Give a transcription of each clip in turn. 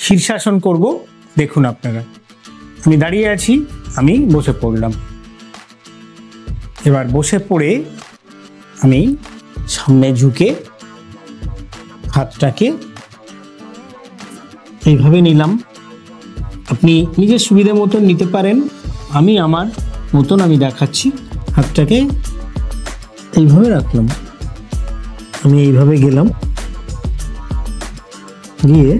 শীর্ষাসন করব। দেখুন আপনারা, আমি দাঁড়িয়ে আছি, আমি বসে পড়লাম। এবার বসে পড়ে আমি সামনে ঝুঁকে হাতটাকে এইভাবে নিলাম। আপনি নিজের সুবিধা মতন নিতে পারেন। আমি আমার মতন আমি দেখাচ্ছি। হাতটাকে এইভাবে রাখলাম, আমি এইভাবে গেলাম, গিয়ে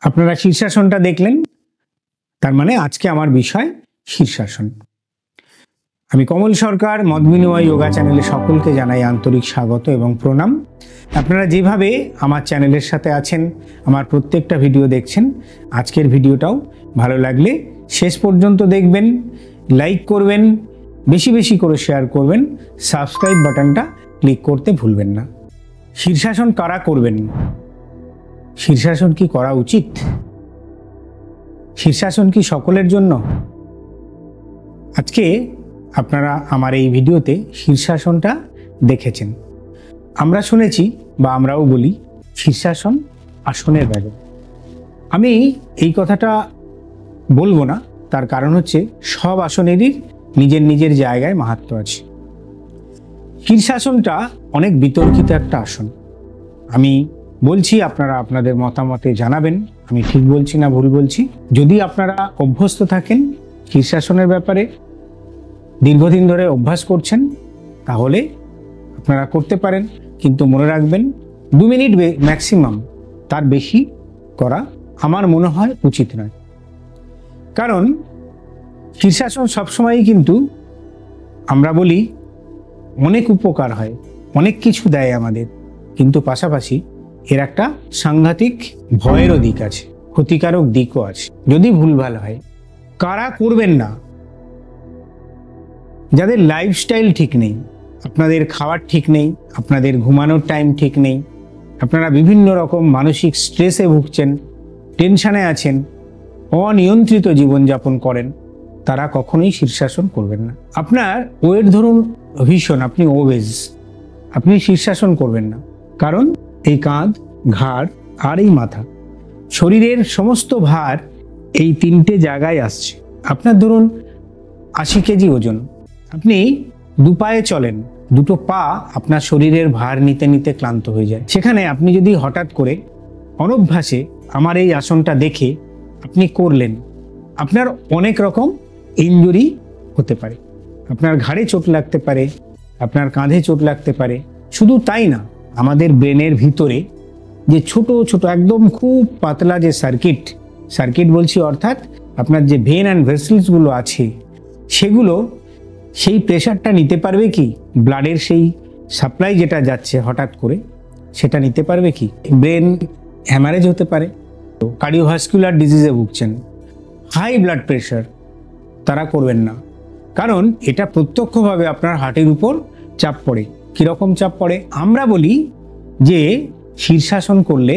আপনারা শীর্ষাসনটা দেখলেন। তার মানে আজকে আমার বিষয় শীর্ষাসন। আমি কমল সরকার, মত বিনিময় যোগা চ্যানেলে সকলকে জানাই আন্তরিক স্বাগত এবং প্রণাম। আপনারা যেভাবে আমার চ্যানেলের সাথে আছেন, আমার প্রত্যেকটা ভিডিও দেখছেন, আজকের ভিডিওটাও ভালো লাগলে শেষ পর্যন্ত দেখবেন, লাইক করবেন, বেশি বেশি করে শেয়ার করবেন, সাবস্ক্রাইব বাটনটা ক্লিক করতে ভুলবেন না। শীর্ষাসন কারা করবেন? শীর্ষাসন কি করা উচিত? শীর্ষাসন কি সকলের জন্য? আজকে আপনারা আমার এই ভিডিওতে শীর্ষাসনটা দেখেছেন। আমরা শুনেছি বা আমরাও বলি শীর্ষাসন আসনের বাইরে। আমি এই কথাটা বলবো না, তার কারণ হচ্ছে সব আসনেরই নিজের নিজের জায়গায় মাহাত্ম্য আছে। শীর্ষাসনটা অনেক বিতর্কিত একটা আসন। আমি বলছি, আপনারা আপনাদের মতামতে জানাবেন আমি ঠিক বলছি না ভুল বলছি। যদি আপনারা অভ্যস্ত থাকেন শীর্ষাসনের ব্যাপারে, দীর্ঘদিন ধরে অভ্যাস করছেন, তাহলে আপনারা করতে পারেন। কিন্তু মনে রাখবেন 2 মিনিট ম্যাক্সিমাম, তার বেশি করা আমার মনে হয় উচিত নয়। কারণ শীর্ষাসন সবসময়ই কিন্তু আমরা বলি অনেক উপকার হয়, অনেক কিছু দেয় আমাদের, কিন্তু পাশাপাশি এর একটা সাংঘাতিক ভয়েরও দিক আছে, ক্ষতিকারক দিকও আছে যদি ভুলভাল হয়। কারা করবেন না? যাদের লাইফস্টাইল ঠিক নেই, আপনাদের খাওয়ার ঠিক নেই, আপনাদের ঘুমানোর টাইম ঠিক নেই, আপনারা বিভিন্ন রকম মানসিক স্ট্রেসে ভুগছেন, টেনশনে আছেন, অনিয়ন্ত্রিত জীবনযাপন করেন, তারা কখনোই শীর্ষাসন করবেন না। আপনার ওয়েট ধরুন ভীষণ, আপনি ওবেজ, আপনি শীর্ষাসন করবেন না। কারণ এই কাঁধ, ঘাড় আর এই মাথা, শরীরের সমস্ত ভার এই 3টে জায়গায় আসছে। আপনার ধরুন 80 কেজি ওজন, আপনি 2 পায়ে চলেন, 2টো পা আপনার শরীরের ভার নিতে নিতে ক্লান্ত হয়ে যায়। সেখানে আপনি যদি হঠাৎ করে অনভ্যাসে আমার এই আসনটা দেখে আপনি করলেন, আপনার অনেক রকম ইনজুরি হতে পারে। আপনার ঘাড়ে চোট লাগতে পারে, আপনার কাঁধে চোট লাগতে পারে। শুধু তাই না, আমাদের ব্রেনের ভিতরে যে ছোট ছোট একদম খুব পাতলা যে সার্কিট বলছি, অর্থাৎ আপনার যে ভেন অ্যান্ড ভেসেলসগুলো আছে, সেগুলো সেই প্রেশারটা নিতে পারবে কি? ব্লাডের সেই সাপ্লাই যেটা যাচ্ছে হঠাৎ করে, সেটা নিতে পারবে কি? ব্রেন হ্যামারেজ হতে পারে। কার্ডিওভাস্কুলার ডিজিজে ভুগছেন, হাই ব্লাড প্রেশার, তারা করবেন না। কারণ এটা প্রত্যক্ষভাবে আপনার হার্টের উপর চাপ পড়ে। কীরকম চাপ পড়ে? আমরা বলি যে শীর্ষাসন করলে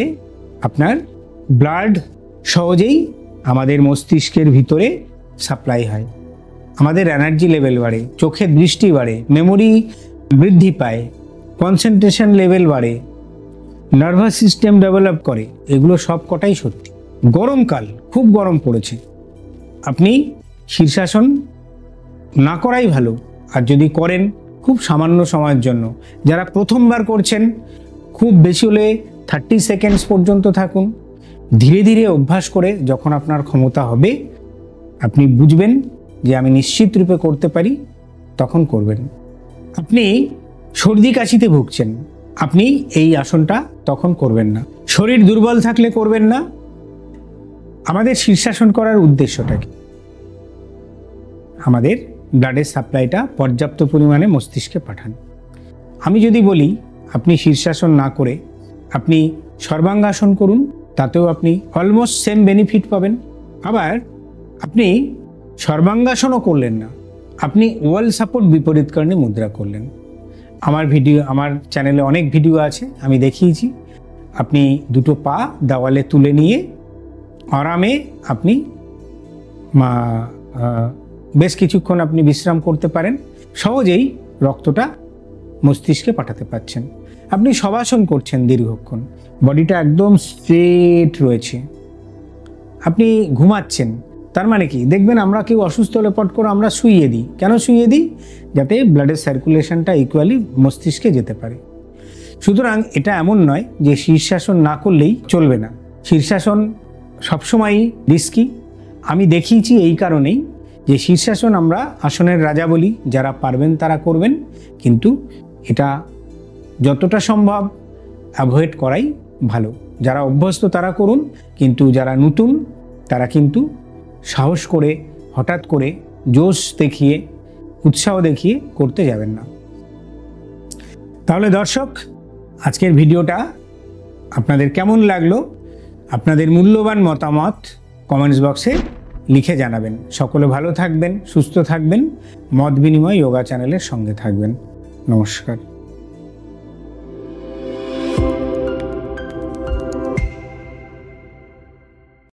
আপনার ব্লাড সহজেই আমাদের মস্তিষ্কের ভিতরে সাপ্লাই হয়, আমাদের এনার্জি লেভেল বাড়ে, চোখের দৃষ্টি বাড়ে, মেমোরি বৃদ্ধি পায়, কনসেন্ট্রেশন লেভেল বাড়ে, নার্ভাস সিস্টেম ডেভেলপ করে। এগুলো সব কটাই সত্যি। গরমকাল, খুব গরম পড়েছে, আপনি শীর্ষাসন না করাই ভালো। আর যদি করেন, খুব সামান্য সময়ের জন্য। যারা প্রথমবার করছেন, খুব বেশি হলে 30 সেকেন্ডস পর্যন্ত থাকুন। ধীরে ধীরে অভ্যাস করে যখন আপনার ক্ষমতা হবে, আপনি বুঝবেন যে আমি নিশ্চিত রূপে করতে পারি, তখন করবেন। আপনি সর্দি কাশিতে ভুগছেন, আপনি এই আসনটা তখন করবেন না। শরীর দুর্বল থাকলে করবেন না। আমাদের শীর্ষাসন করার উদ্দেশ্যটা কি? আমাদের ব্লাডের সাপ্লাইটা পর্যাপ্ত পরিমাণে মস্তিষ্কে পাঠান। আমি যদি বলি আপনি শীর্ষাসন না করে আপনি সর্বাঙ্গাসন করুন, তাতেও আপনি অলমোস্ট সেম বেনিফিট পাবেন। আবার আপনি সর্বাঙ্গাসনও করলেন না, আপনি ওয়াল সাপোর্ট বিপরীত কর্ণী মুদ্রা করলেন। আমার চ্যানেলে অনেক ভিডিও আছে, আমি দেখিয়েছি। আপনি দুটো পা দেওয়ালে তুলে নিয়ে আরামে আপনি বেশ কিছুক্ষণ আপনি বিশ্রাম করতে পারেন, সহজেই রক্তটা মস্তিষ্কে পাঠাতে পারছেন। আপনি শবাসন করছেন দীর্ঘক্ষণ, বডিটা একদম স্ট্রেট রয়েছে, আপনি ঘুমাচ্ছেন। তার মানে কি, দেখবেন আমরা কেউ অসুস্থ হলে পট করে আমরা শুইয়ে দিই। কেন শুইয়ে দিই? যাতে ব্লাডের সার্কুলেশনটা ইকুয়ালি মস্তিষ্কে যেতে পারে। সুতরাং এটা এমন নয় যে শীর্ষাসন না করলেই চলবে না। শীর্ষাসন সবসময়ই রিস্কি। আমি দেখিয়েছি এই কারণেই যে শীর্ষাসন আমরা আসনের রাজা বলি, যারা পারবেন তারা করবেন, কিন্তু এটা যতটা সম্ভব অ্যাভয়েড করাই ভালো। যারা অভ্যস্ত তারা করুন, কিন্তু যারা নতুন তারা কিন্তু সাহস করে হঠাৎ করে জোশ দেখিয়ে উৎসাহ দেখিয়ে করতে যাবেন না। তাহলে দর্শক, আজকের ভিডিওটা আপনাদের কেমন লাগলো? আপনাদের মূল্যবান মতামত কমেন্টস বক্সে লিখে জানাবেন। সকলে ভালো থাকবেন, সুস্থ থাকবেন, মত বিনিময় যোগা চ্যানেলের সঙ্গে থাকবেন। নমস্কার।